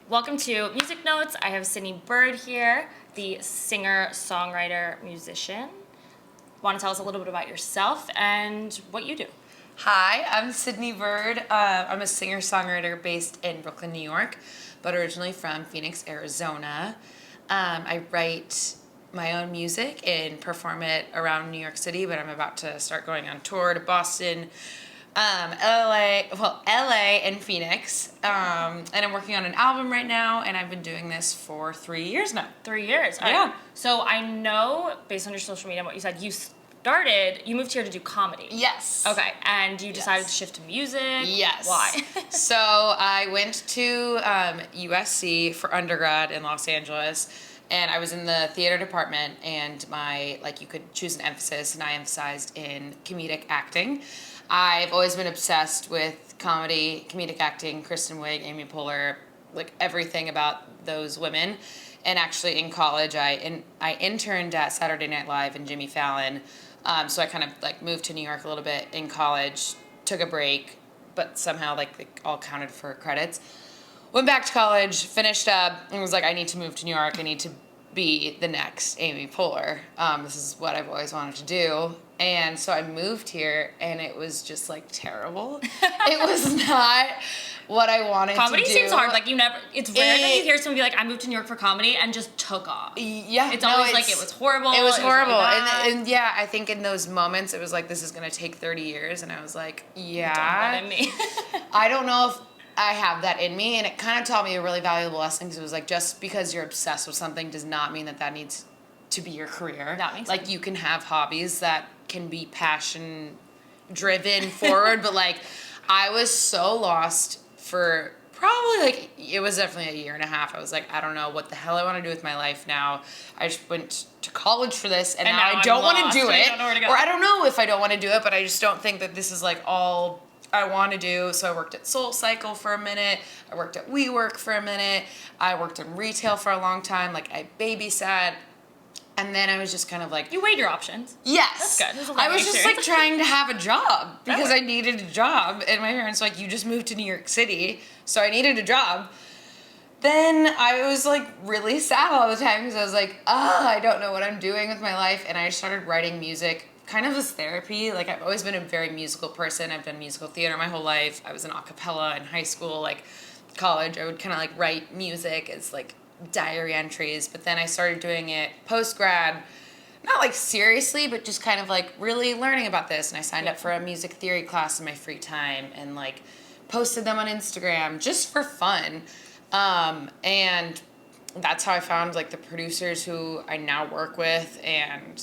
Welcome to Music Notes. I have Sidney Bird here, the singer, songwriter, musician. Want to tell us a little bit about yourself and what you do? Hi, I'm Sidney Bird. I'm a singer-songwriter based in Brooklyn, New York, but originally from Phoenix, Arizona. I write my own music and perform it around New York City, but I'm about to start going on tour to Boston, LA and Phoenix. And I'm working on an album right now, and I've been doing this for 3 years now. 3 years. All Yeah. right. So I know, based on your social media and what you said, you moved here to do comedy. Yes. Okay, and you decided to shift to music. Yes. Why? So I went to USC for undergrad in Los Angeles, and I was in the theater department, and you could choose an emphasis, and I emphasized in comedic acting. I've always been obsessed with comedy, comedic acting, Kristen Wiig, Amy Poehler, like everything about those women. And actually in college, I interned at Saturday Night Live and Jimmy Fallon. So I kind of moved to New York a little bit in college, took a break, but somehow they all counted for credits. Went back to college, finished up, and was like, I need to move to New York. I need to be the next Amy Poehler. This is what I've always wanted to do. And so I moved here, and it was just terrible. It was not what I wanted to do. Comedy seems hard. It's rare that you hear someone be like, I moved to New York for comedy and just took off. Yeah. It's always it was horrible. It was horrible. Really and yeah, I think in those moments it was this is going to take 30 years. And I was like, yeah. Don't let me. I don't know if I have that in me. And it kind of taught me a really valuable lesson because it was just because you're obsessed with something does not mean that needs to be your career. That makes sense. You can have hobbies that can be passion driven forward. But I was so lost for probably it was definitely a year and a half. I was I don't know what the hell I want to do with my life now. I just went to college for this, and now I don't want to do it. Or I don't know if I don't want to do it, but I just don't think that this is all I want to do. So I worked at Soul Cycle for a minute. I worked at WeWork for a minute. I worked in retail for a long time. I babysat. And then I was just kind of You weighed your options. Yes. That's good. I was just trying to have a job because I needed a job. And my parents were you just moved to New York City. So I needed a job. Then I was really sad all the time because I was I don't know what I'm doing with my life. And I started writing music kind of as therapy. I've always been a very musical person. I've done musical theater my whole life. I was in a cappella in high school, college. I would kind of write music as diary entries, but then I started doing it post-grad, not seriously, but just kind of really learning about this, and I signed up for a music theory class in my free time and posted them on Instagram just for fun, and that's how I found the producers who I now work with, and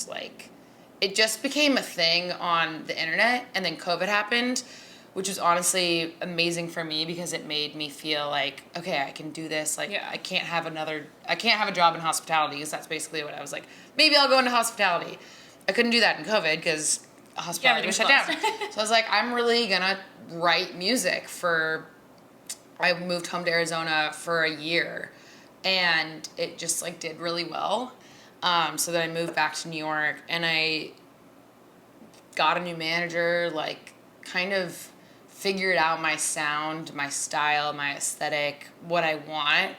it just became a thing on the internet. And then COVID happened, which was honestly amazing for me because it made me feel okay, I can do this. I can't have a job in hospitality because that's basically what I was maybe I'll go into hospitality. I couldn't do that in COVID because hospitality was shut down. So I was I'm really gonna write music I moved home to Arizona for a year, and it just did really well. So then I moved back to New York, and I got a new manager, kind of figured out my sound, my style, my aesthetic, what I want,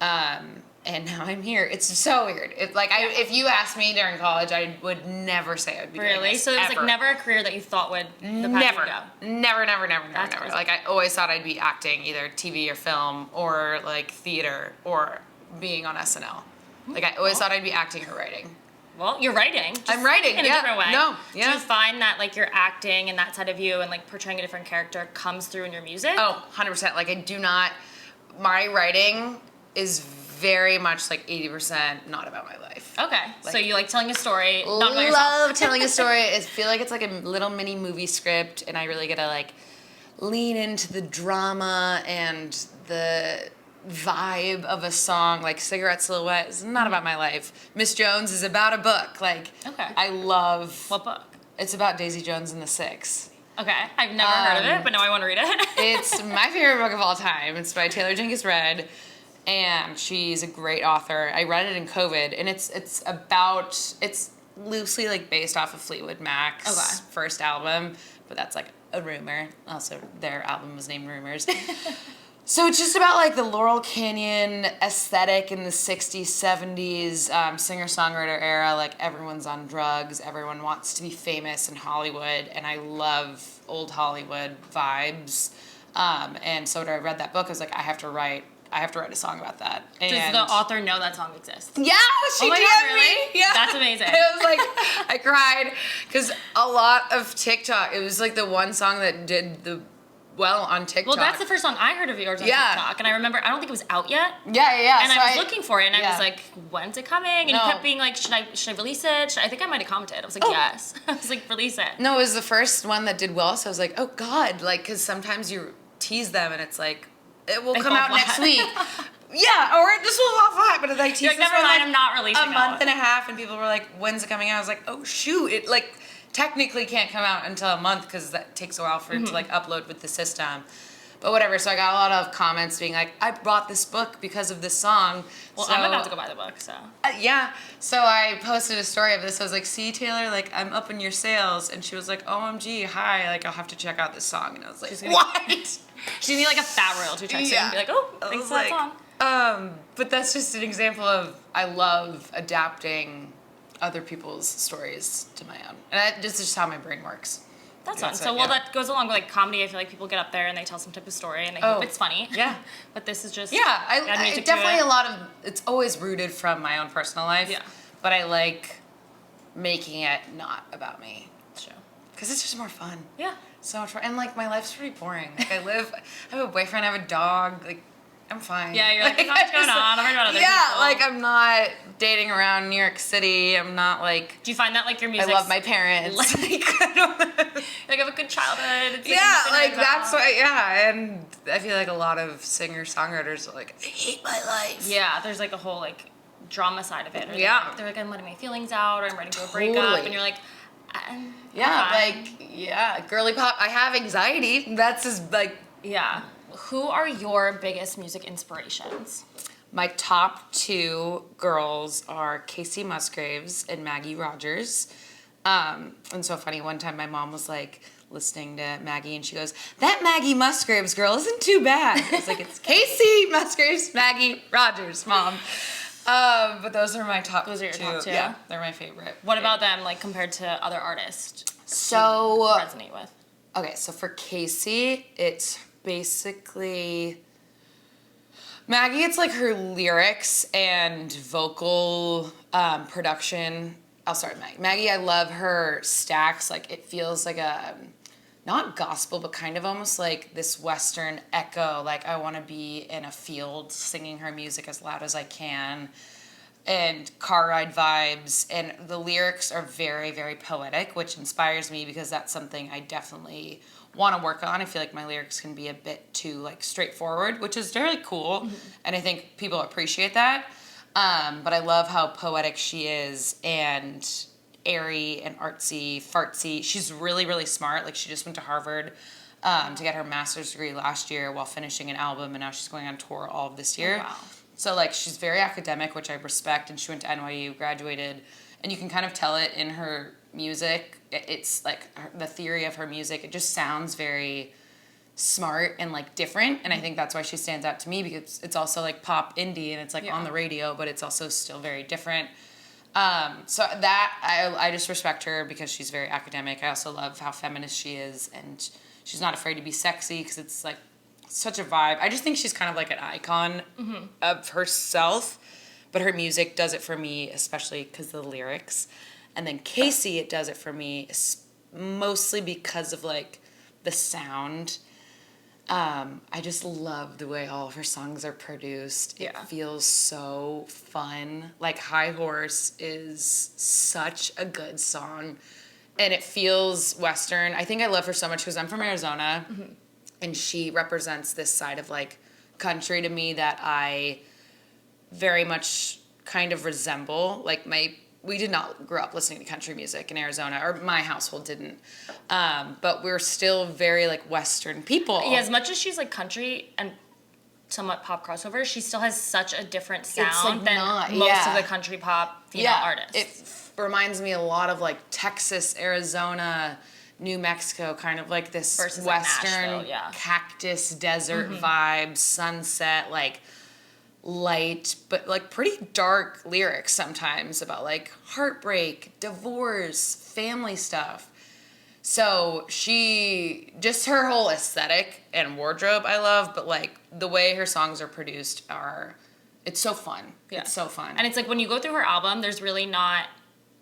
and now I'm here. It's so weird. It's if you asked me during college, I would never say I'd be doing this, so it was ever. Never a career that you thought would Never. I always thought I'd be acting, either TV or film, or theater, or being on SNL. I always thought I'd be acting or writing. Well, you're writing. I'm writing, in a different way. No, yeah. Do you find that your acting and that side of you and portraying a different character comes through in your music? Oh, 100%. I do not. My writing is very much 80% not about my life. Okay, so you like telling a story, not about yourself. Love telling a story. I feel it's a little mini movie script, and I really get to lean into the drama and the vibe of a song. Cigarette Silhouette is not about my life. Miss Jones is about a book. Okay. I love... What book? It's about Daisy Jones and the Six. Okay, I've never heard of it, but now I want to read it. It's my favorite book of all time. It's by Taylor Jenkins Reid, and she's a great author. I read it in COVID, and it's loosely based off of Fleetwood Mac's first album, but that's a rumor. Also, their album was named Rumors. So it's just about like the Laurel Canyon aesthetic in the 60s, 70s, singer-songwriter era. Like everyone's on drugs, everyone wants to be famous in Hollywood, and I love old Hollywood vibes. And so when I read that book, I was like, I have to write a song about that. Does the author know that song exists? Yeah, she Oh my did. God, really? Yeah, That's amazing. It was like I cried because a lot of TikTok. It was like the one song that did well on TikTok. Well, that's the first song I heard of yours on Yeah. TikTok, and I remember I don't think it was out yet. Yeah. And So I was looking for it, and I yeah. was like, "When's it coming?" And you No. kept being like, "Should I release it?" I think I might have commented. I was like, Oh. "Yes." I was like, "Release it." No, it was the first one that did well. So I was like, oh God, like because sometimes you tease them and it's like it will They come fall out next flat. week. Yeah, or it just will fall flat. But I teased You're like, this "Never one mind, like I'm not releasing a that month one." and a half, and people were like, when's it coming out? I was like, oh shoot, it like technically can't come out until a month because that takes a while for it to like upload with the system. But whatever, so I got a lot of comments being like, I bought this book because of this song. Well, so, I'm about to go buy the book, so. yeah, so I posted a story of this. I was like, see, Taylor, like, I'm up in your sales. And she was like, OMG, hi, like, I'll have to check out this song. And I was like, what? She's need like a fat royalty check soon and be like, "Oh, I thanks was for that song." But that's just an example of, I love adapting other people's stories to my own. And this is just how my brain works. That's Yeah, fun. so, So, well, yeah. that goes along with like comedy. I feel like people get up there and they tell some type of story and they hope it's funny. Yeah. But this is just Yeah, add I music to definitely it. a lot of, it's always rooted from my own personal life. Yeah. But I like making it not about me. Sure. Because it's just more fun. Yeah. So much fun. And like my life's pretty boring. Like I have a boyfriend, I have a dog, like I'm fine. Yeah, you're like, "There's not much going on. I'm worried about other yeah, people." like I'm not dating around New York City. I'm not like, Do you find that like your I music? love my parents. like, I don't, Like, have a good childhood. It's, yeah, nothing like to that's about. what, yeah. And I feel like a lot of singer-songwriters are like, I hate my life. Yeah, there's like a whole like drama side of it. Or Yeah. they're like, I'm letting my feelings out, or I'm ready to a breakup, Totally. and you're like, I'm Yeah, fine. like, yeah, girly pop. I have anxiety. That's just like, Yeah. Who are your biggest music inspirations? my top two girls are Casey Musgraves and Maggie Rogers. And so funny, one time my mom was like listening to Maggie and she goes, that Maggie Musgraves girl isn't too bad. I was like, it's Casey Musgraves, Maggie Rogers, Mom. But those are my top Those are your top two? Yeah, they're my favorite. What about them, like compared to other artists? So, you resonate with? okay, so for Casey, it's basically Maggie. It's like her lyrics and vocal production. I'll start with Maggie. Maggie, I love her stacks. Like it feels like a not gospel, but kind of almost like this Western echo. Like I want to be in a field singing her music as loud as I can. And car ride vibes, and the lyrics are very, very poetic, which inspires me because that's something I definitely want to work on. I feel like my lyrics can be a bit too like straightforward, which is very cool, and I think people appreciate that. But I love how poetic she is and airy and artsy, fartsy. She's really, really smart. Like she just went to Harvard to get her master's degree last year while finishing an album, and now she's going on tour all of this year. Oh, wow. So, like, she's very academic, which I respect, and she went to NYU, graduated, and you can kind of tell it in her music. It's, like, the theory of her music, it just sounds very smart and, like, different, and I think that's why she stands out to me, because it's also, like, pop indie, and it's, like, on the radio, but it's also still very different. So that, I just respect her because she's very academic. I also love how feminist she is, and she's not afraid to be sexy, because it's, like, such a vibe. I just think she's kind of like an icon of herself, but her music does it for me, especially because of the lyrics. And then Casey, it does it for me mostly because of like the sound. I just love the way all of her songs are produced. It feels so fun. Like High Horse is such a good song, and it feels Western. I think I love her so much because I'm from Arizona. And she represents this side of like country to me that I very much kind of resemble. Like we did not grow up listening to country music in Arizona, or my household didn't. But we're still very like Western people. Yeah, as much as she's like country and somewhat pop crossover, she still has such a different sound like than not- most yeah. of the country pop female artists. It reminds me a lot of like Texas, Arizona, New Mexico, kind of like this Versus, like, western Nashville, yeah. cactus desert vibes, sunset, like light, but like pretty dark lyrics sometimes about like heartbreak, divorce, family stuff. So just her whole aesthetic and wardrobe I love, but like the way her songs are produced it's so fun. Yeah. It's so fun. And it's like when you go through her album, there's really not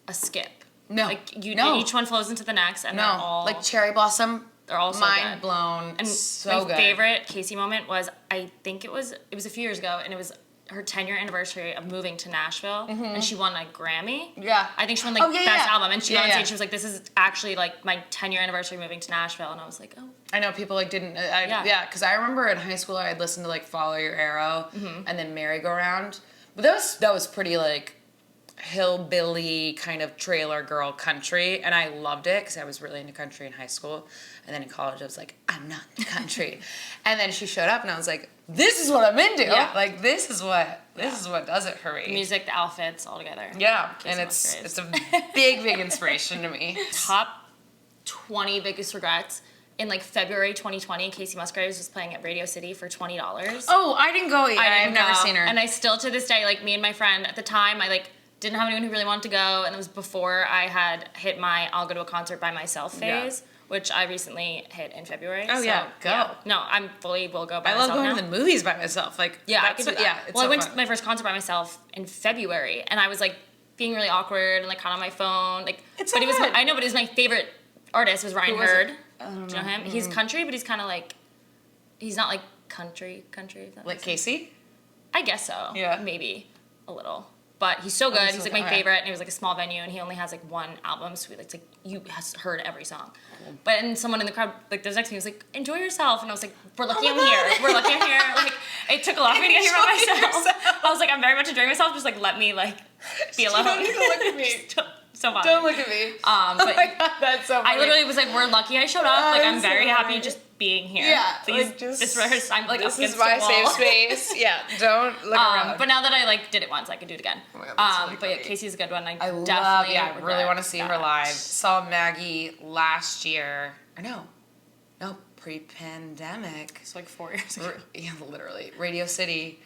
a skip. No. Like No. each one flows into the next, and they're all like Cherry Blossom, they're all so mind good. blown. And so my good. favorite Casey moment was, I think it was a few years ago, and it was her 10-year anniversary of moving to Nashville, and she won a Grammy. Yeah. I think she won like best album, and she got on Yeah, stage. She was like, "This is actually like my 10-year anniversary moving to Nashville," and I was like, "Oh." I know people like didn't. Because I remember in high school I'd listen to like Follow Your Arrow and then Merry Go Round, but that was pretty like hillbilly kind of trailer girl country, and I loved it because I was really into country in high school, and then in college I was like, I'm not into country, and then she showed up and I was like, this is what I'm into. Yeah. Like this is what does it for me. The music, the outfits, all together. Yeah, Casey and Musgraves. it's a big inspiration to me. Top 20 biggest regrets. In like February 2020, Casey Musgraves was playing at Radio City for $20. Oh, I didn't go. I've never seen her. And I still to this day, like me and my friend at the time, I like didn't have anyone who really wanted to go, and it was before I had hit my I'll go to a concert by myself phase, which I recently hit in February. Oh, so, yeah, go. No, I'm fully will go by I myself love going now. to the movies by myself. Like Yeah, I that's could do that. it's Well, so I went fun. to my first concert by myself in February, and I was like being really awkward and like kind of on my phone, like. It's but so it was good. I know, but it was my favorite artist was Ryan was it? Hurd. Do you know him? He's country, but he's kind of like, he's not like country. If that Like makes sense. Casey. I guess so. Yeah. Maybe a little. But he's so good. he's He's so like my good. favorite, and it was like a small venue, and he only has like one album, so it's like you has heard every song. But and someone in the crowd, like there's next to me, was like, "Enjoy yourself," and I was like, "We're lucky I'm here. We're lucky I'm here." Like it took a lot for me to get here by Enjoy myself. yourself. I was like, I'm very much enjoying myself. Just like let me like be alone. You don't need to look at me. So fun. Don't look at me. But Oh my God, that's so funny. I literally was like, "We're lucky I showed up. Like I'm I'm very so happy funny. just being here. Yeah, Please, like, just this rehearse. I'm like this up is against my the wall. safe space. Yeah, don't look around. But now that I like did it once, I could do it again. Oh my God, that's really But yeah, funny. Casey's a good one. I I love. definitely Yeah, I really want to see her that. live. Saw Maggie last year. Or no, pre-pandemic. It's like 4 years ago. Yeah, literally. Radio City.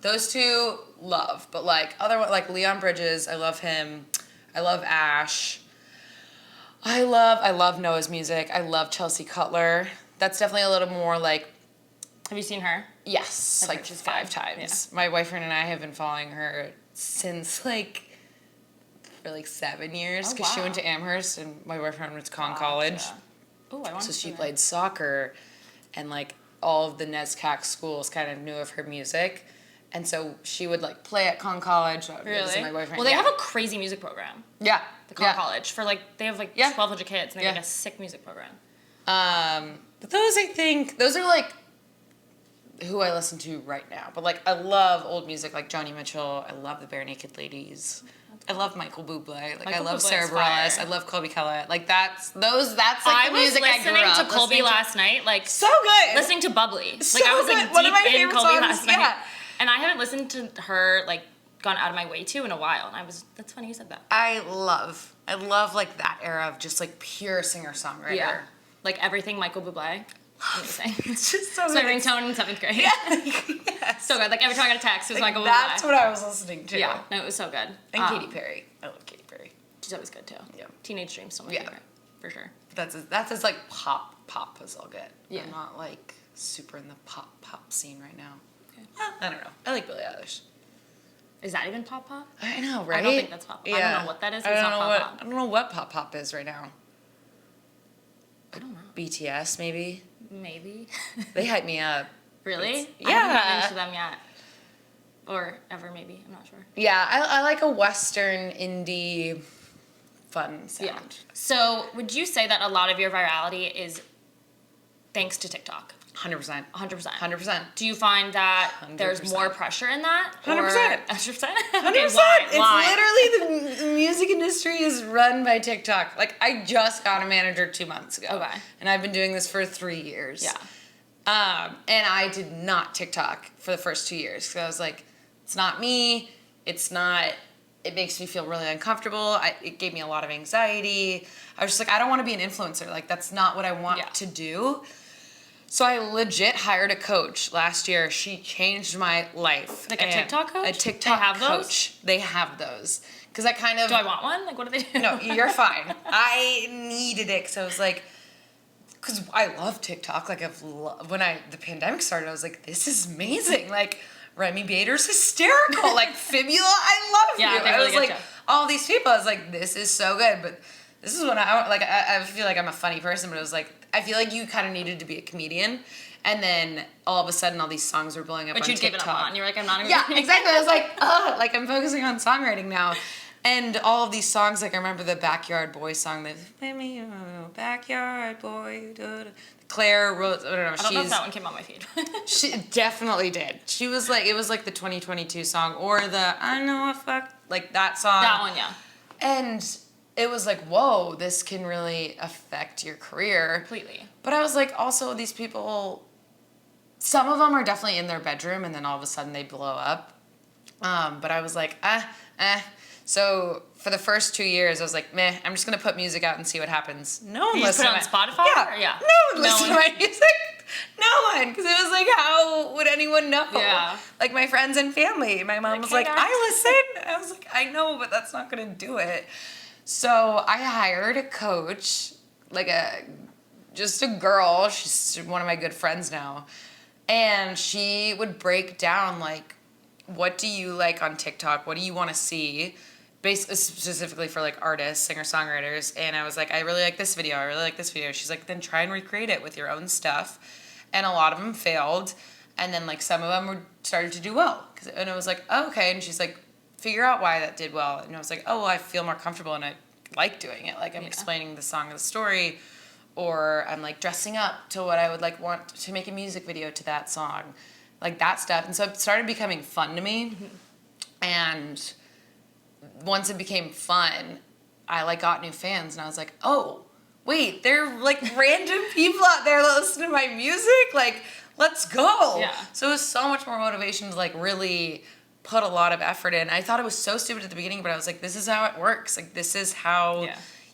Those two love, but like like Leon Bridges, I love him. I love Ash. I love Noah's music. I love Chelsea Cutler. That's definitely a little more like, Have you seen her? yes, I've like heard she's 5 good. times. My boyfriend and I have been following her since like for like 7 years Oh, because she wow. went to Amherst and my boyfriend went to Conn College. Oh, I want So to she see played soccer, and like all of the NESCAC schools kind of knew of her music, and so she would like play at Conn College. I would visit Really? my boyfriend. Well, they yeah. have a crazy music program. yeah, The Conn College for like they have like Yeah. 1,200 kids, and they Yeah. have a sick music program. But those those are like who I listen to right now. But like I love old music like Joni Mitchell. I love the Bare Naked Ladies. I love Michael Bublé. Like Michael I love Bublé Sarah is Bareilles. fire. I love Colby Kellett. Like that's like I the was music I grew listening up to Colby listening last night, like So good. listening to Bubbly. So Like I was like good. One of deep my in favorite Colby songs, last night. yeah. And I haven't listened to her like gone out of my way to in a while. And that's funny you said that. I love like that era of just like pure singer-songwriter. Yeah. Like everything Michael Bublé. Amazing. It's just so It's my good. ringtone in 7th grade. Yes. So good. Like every time I got a text, it was Like, Michael that's Bublé. what I was listening to. Yeah. No, it was so good. And Katy Perry. I love Katy Perry. She's always good too. Yeah. Teenage Dream still my Yeah. favorite. For sure. That's as like pop as I'll get. Yeah. I'm not like super in the pop scene right now. Okay. I don't know. I like Billie Eilish. Is that even pop? I know, right? I don't think that's pop. I don't know what that is, but I it's don't not know pop. I don't know what pop is right now. I don't know. BTS maybe. Maybe. They hype me up. Really? It's- I haven't yeah. been into them yet. Or ever, maybe. I'm not sure. Yeah, I like a Western indie fun sound. Yeah. So, would you say that a lot of your virality is thanks to TikTok? 100%. 100%. 100%. Do you find that there's 100%. more pressure in that? 100%. 100%? 100%. Okay, why? It's literally the music industry is run by TikTok. Like I just got a manager 2 months ago. Okay. And I've been doing this for 3 years. Yeah. And I did not TikTok for the first 2 years because I was like, it's not me. It's not it makes me feel really uncomfortable. It gave me a lot of anxiety. I was just like, I don't want to be an influencer. Like, that's not what I want to do. So I legit hired a coach last year. She changed my life. Like a TikTok coach? A TikTok they have coach. Those? They have those. Because I kind of... Do I want one? Like, what do they do? No, you're fine. I needed it because I was like... Because I love TikTok. Like, when the pandemic started, I was like, this is amazing. Like, Remy Bader's hysterical. Like, Fibula, I love you. They I really was get like, you. all these people, I was like, this is so good. But this is when I feel like I'm a funny person, but it was like, I feel like you kind of needed to be a comedian. And then all of a sudden, all these songs were blowing up on TikTok. But you'd given up on. You're like, I'm not even. Yeah, exactly. I was like, oh, like I'm focusing on songwriting now. And all of these songs, like I remember the Backyard Boy song, the Backyard Boy, Claire wrote, I don't know. I don't know if that one came on my feed. She definitely did. She was like, it was like the 2022 song or the I Know I Fuck, like that song. That one, yeah. And it was like, whoa, this can really affect your career. Completely. But I was like, also these people, some of them are definitely in their bedroom and then all of a sudden they blow up. But I was like, So for the first 2 years, I was like, meh, I'm just going to put music out and see what happens. No one listened to it. You put it on Spotify? Yeah. Yeah. No one listened to my music. No one. Because it was like, how would anyone know? Yeah. Like my friends and family. My mom was like, I listen. I was like, I know, but that's not going to do it. So I hired a coach, like just a girl. She's one of my good friends now. And she would break down, like, what do you like on TikTok? What do you want to see? Basically, specifically for, like, artists, singer-songwriters. And I was like, I really like this video. I really like this video. She's like, then try and recreate it with your own stuff. And a lot of them failed. And then, like, some of them started to do well. And I was like, oh, okay. And she's like, figure out why that did well. And I was like, oh, well, I feel more comfortable and I like doing it. Like, I'm explaining the song or the story. Or I'm, like, dressing up to what I would, like, want to make a music video to that song. Like, that stuff. And so it started becoming fun to me. Mm-hmm. And once it became fun, I, like, got new fans. And I was like, oh, wait, there are, like, random people out there that listen to my music? Like, let's go. Yeah. So it was so much more motivation to, like, really put a lot of effort in. I thought it was so stupid at the beginning, but I was like, this is how it works. Like, this is how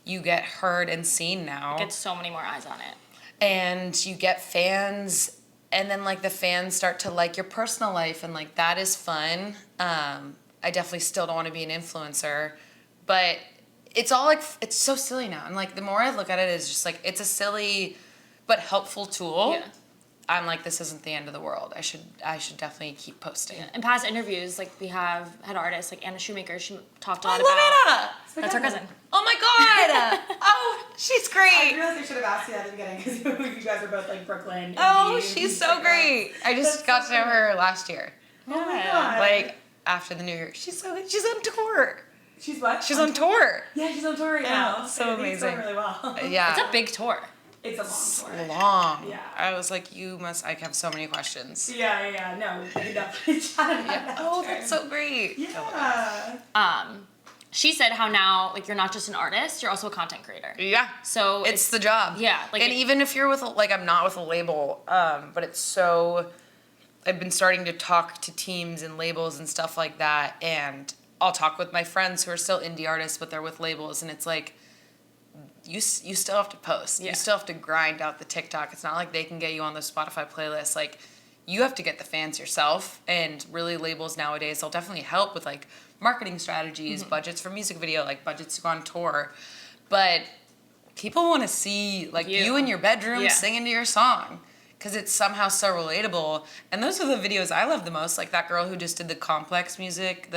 you get heard and seen now. It gets so many more eyes on it. And you get fans. And then, like, the fans start to like your personal life, and, like, that is fun. I definitely still don't want to be an influencer, but it's all, like, it's so silly now. And, like, the more I look at it, it's just, like, it's a silly but helpful tool. Yeah. I'm like, this isn't the end of the world. I should definitely keep posting. Yeah. In past interviews, like, we had artists, like Anna Shoemaker, she talked a lot about... Anna! That's her cousin. Oh, my God! Oh, she's great! I realized I should have asked you that at the beginning, because you guys are both, like, Brooklyn. Oh, she's so great! I just got to know her last year. Oh, my God. Like, after the New Year. She's on tour. She's what? She's on tour. Yeah, she's on tour right now. So amazing. It's going really well. Yeah. It's a big tour. It's a long tour. Long. Yeah. I was like, I have so many questions. Yeah. No, we can definitely chat about that. Oh, that's so great. Yeah. She said how now, like, you're not just an artist, you're also a content creator. Yeah. So it's the job. Yeah. Like, and even if you're with, like, I'm not with a label, but it's so, I've been starting to talk to teams and labels and stuff like that, and I'll talk with my friends who are still indie artists, but they're with labels, and it's like, you still have to post. Yeah. You still have to grind out the TikTok. It's not like they can get you on the Spotify playlist. Like, you have to get the fans yourself. And really, labels nowadays, they'll definitely help with, like, marketing strategies, budgets for music video, like, budgets to go on tour. But people want to see, like, you in your bedroom singing to your song. Because it's somehow so relatable. And those are the videos I love the most. Like, that girl who just did the Complex music,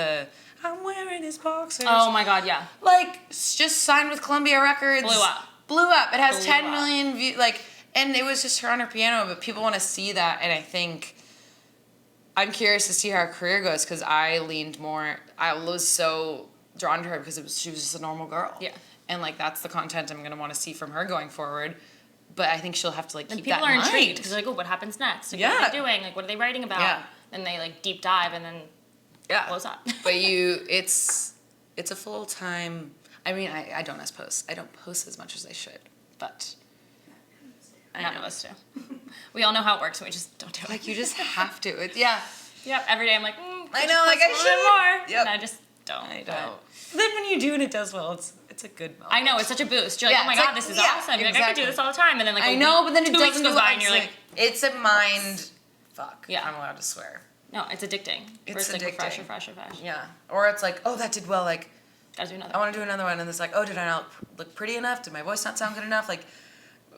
I'm wearing his boxers. Oh my God, yeah. Like, just signed with Columbia Records. Blew up. It has 10 million views. Like, and it was just her on her piano, but people want to see that. And I think I'm curious to see how her career goes, because I was so drawn to her because she was just a normal girl. Yeah. And, like, that's the content I'm going to want to see from her going forward. But I think she'll have to, like, keep that in mind. People are intrigued because they're like, oh, what happens next? Like, what are they doing? Like, what are they writing about? Yeah. And they, like, deep dive and then blows up. But it's a full-time, I mean, I don't post. I don't post as much as I should, but none of us do. We all know how it works and we just don't do it. Like, you just have to. Yep, every day I'm like, I know, like, I should. More. Yep. And I just don't. I but- don't. Then when you do and it does well, it's a good moment. I know, it's such a boost. You're like, Yeah, oh my it's god, like- this is yeah, awesome. You're like, I could do exactly. this all the time. And then like I know, but then it 2 weeks doesn't goes do by and you're like, it's a mind fuck. Yeah. I'm allowed to swear. no, it's addicting. Where It's like refresh, addicting. refresh, refresh. Yeah. Or it's like, oh, that did well. Like, Gotta do another I want to do another one. And it's like, oh, did I not look pretty enough? Did my voice not sound good enough? Like,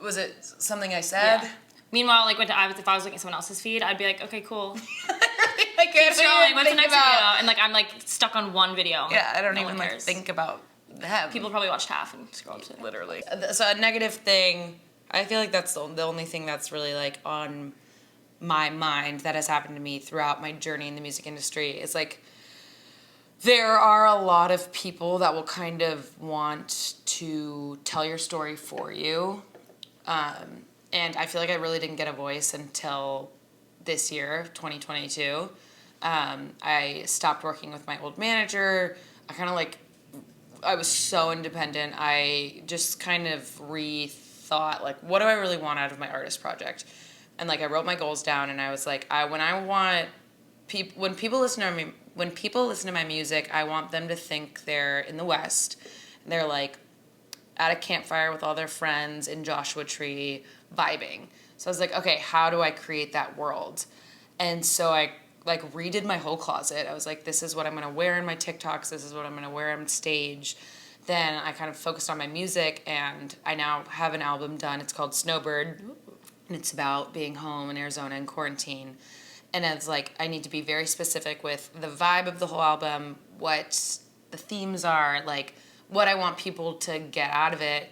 was it something I said? Yeah. Meanwhile, like if I was looking at someone else's feed, I'd be like, okay, cool. I can't Keep scrolling. What's the next about, video? And like I'm like stuck on one video. I'm Yeah, like, I don't no even one like cares. think about them. People probably watched half and scrolled to it. Literally. So a negative thing, I feel like that's the only thing that's really like on my mind that has happened to me throughout my journey in the music industry is like there are a lot of people that will kind of want to tell your story for you. And I feel like I really didn't get a voice until this year, 2022. I stopped working with my old manager. I was so independent. I just kind of rethought, like, what do I really want out of my artist project? And like, I wrote my goals down, and I was like, when people listen to my music, I want them to think they're in the West. And they're like at a campfire with all their friends in Joshua Tree, vibing. So I was like, okay, how do I create that world? And so I like redid my whole closet. I was like, this is what I'm gonna wear in my TikToks. This is what I'm gonna wear on stage. Then I kind of focused on my music, and I now have an album done. It's called Snowbird, and it's about being home in Arizona in quarantine. And it's like, I need to be very specific with the vibe of the whole album, what the themes are, like what I want people to get out of it.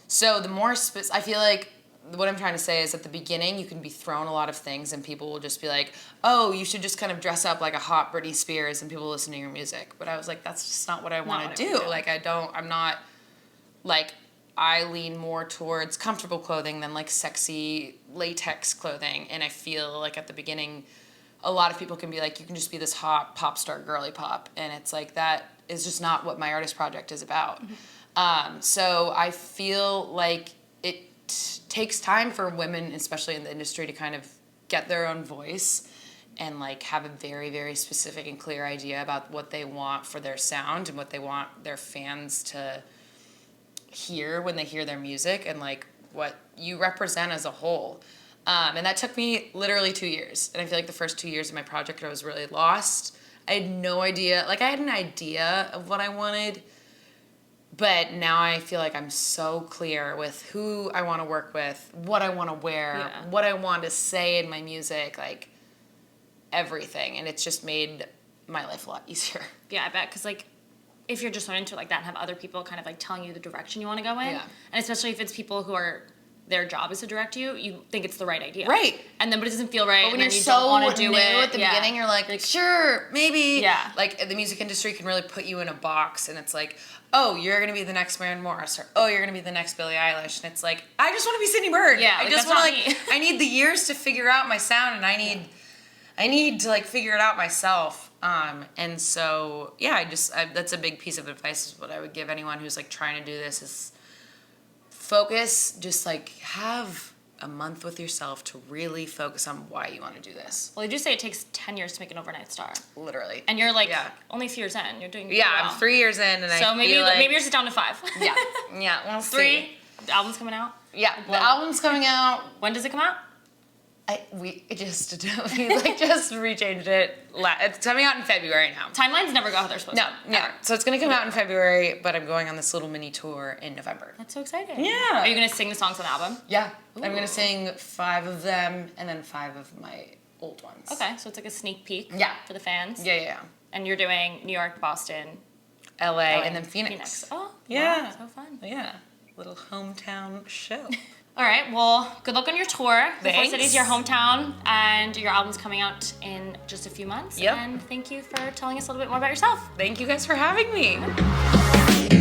So the more I feel like what I'm trying to say is at the beginning, you can be thrown a lot of things and people will just be like, oh, you should just kind of dress up like a hot Britney Spears and people listen to your music. But I was like, that's just not what I want to do. Like, I lean more towards comfortable clothing than like sexy latex clothing. And I feel like at the beginning, a lot of people can be like, you can just be this hot pop star girly pop. And it's like, that is just not what my artist project is about. Mm-hmm. So I feel like it takes time for women, especially in the industry, to kind of get their own voice and like have a very, very specific and clear idea about what they want for their sound and what they want their fans to hear when they hear their music and like what you represent as a whole. And that took me literally 2 years. And I feel like the first 2 years of my project, I was really lost. I had no idea. Like, I had an idea of what I wanted, but now I feel like I'm so clear with who I want to work with, what I want to wear, what I want to say in my music, like everything. And it's just made my life a lot easier. Yeah, I bet. Because, like, if you're just so into it like that and have other people kind of, like, telling you the direction you want to go in, and especially if it's people who are, their job is to direct you, you think it's the right idea. Right. And then, but it doesn't feel right. But when and you're you so don't want to do new it at the beginning, you're like, sure, maybe. Yeah. Like, the music industry can really put you in a box, and it's like, oh, you're going to be the next Maren Morris, or oh, you're going to be the next Billie Eilish. And it's like, I just want to be Sidney Bird. Yeah, I like, just that's want not to, me. I need the years to figure out my sound, and I need to, like, figure it out myself. And so, yeah, that's a big piece of advice, is what I would give anyone who's, like, trying to do this, is focus, just, like, have a month with yourself to really focus on why you want to do this. Well, they do say it takes 10 years to make an overnight star. Literally. And you're like, only a few years in. You're doing pretty Yeah, well. I'm 3 years in, and So I maybe feel like, maybe yours is down to 5. yeah, we'll 3. see. The album's coming out. Yeah, the album's coming out. When does it come out? We just rechanged it. It's coming out in February now. Timelines never go how they're supposed to. No. So it's gonna come out in February, but I'm going on this little mini tour in November. That's so exciting. Yeah. Are you gonna sing the songs on the album? Yeah. I'm gonna sing 5 of them and then 5 of my old ones. Okay, so it's like a sneak peek. Yeah. For the fans. Yeah. And you're doing New York, Boston, LA, and then Phoenix. Oh, Yeah. Wow, so fun. Yeah. Little hometown show. All right, well, good luck on your tour. The 4 Thanks. Cities, your hometown, and your album's coming out in just a few months. Yep. And thank you for telling us a little bit more about yourself. Thank you guys for having me.